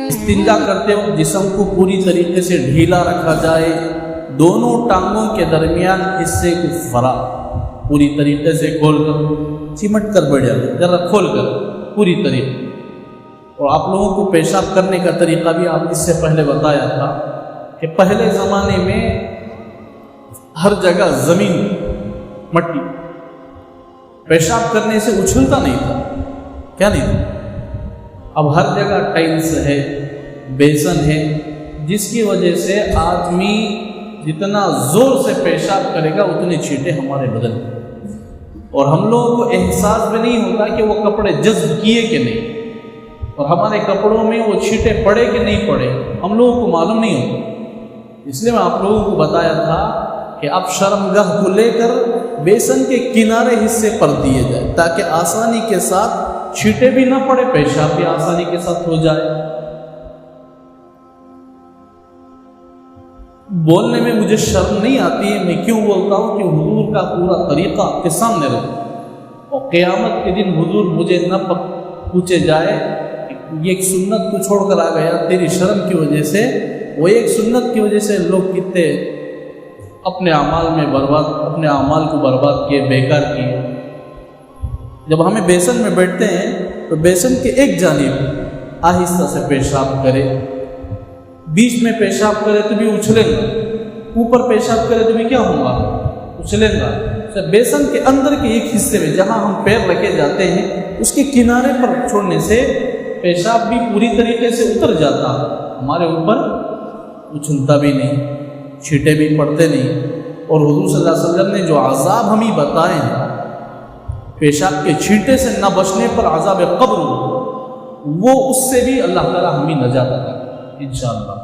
استنجا کرتے وقت جسم کو پوری طریقے سے ڈھیلا رکھا جائے، دونوں ٹانگوں کے درمیان حصے کو فرا پوری طریقے سے کھول کر چمٹ کر بیٹھ جائے، ذرا کھول کر پوری طریقے۔ اور آپ لوگوں کو پیشاب کرنے کا طریقہ بھی آپ اس سے پہلے بتایا تھا کہ پہلے زمانے میں ہر جگہ زمین مٹی، پیشاب کرنے سے اچھلتا نہیں تھا، کیا نہیں تھا؟ اب ہر جگہ ٹائلس ہے، بیسن ہے، جس کی وجہ سے آدمی جتنا زور سے پیشاب کرے گا اتنے چھینٹے ہمارے بدن میں، اور ہم لوگوں کو احساس بھی نہیں ہوتا کہ وہ کپڑے جذب کیے کہ نہیں، اور ہمارے کپڑوں میں وہ چھینٹے پڑے کہ نہیں پڑے ہم لوگوں کو معلوم نہیں ہوتا۔ اس لیے میں آپ لوگوں کو بتایا تھا کہ اب شرمگاہ کو لے کر بیسن کے کنارے حصے پر دیے جائے تاکہ آسانی کے ساتھ چھینٹے بھی نہ پڑے، پیشاب بھی آسانی کے ساتھ ہو جائے۔ بولنے میں مجھے شرم نہیں آتی ہے، میں کیوں بولتا ہوں کہ حضور کا پورا طریقہ آپ کے سامنے رکھو، اور قیامت کے دن حضور مجھے نہ پوچھے جائے کہ یہ ایک سنت کو چھوڑ کر آ گیا تیری شرم کی وجہ سے، وہ ایک سنت کی وجہ سے لوگ کتنے اپنے اعمال میں اپنے اعمال کو برباد کیے، بیکار کیے۔ جب ہمیں بیسن میں بیٹھتے ہیں تو بیسن کے ایک جانب آہستہ سے پیشاب کرے، بیچ میں پیشاب کرے تو بھی اچھلے گا، اوپر پیشاب کرے تو بھی کیا ہوگا، اچھلے گا۔ بیسن کے اندر کے ایک حصے میں جہاں ہم پیر رکھے جاتے ہیں اس کے کنارے پر چھوڑنے سے پیشاب بھی پوری طریقے سے اتر جاتا، ہمارے اوپر اچھلتا بھی نہیں، چھینٹے بھی پڑتے نہیں۔ اور حضور صلی اللہ علیہ وسلم نے جو عذاب ہمیں بتائے ہیں پیشاب کے چھینٹے سے نہ بچنے پر عذاب قبر، وہ اس سے بھی اللہ تعالی ہمیں نجات عطا کرے انشاءاللہ۔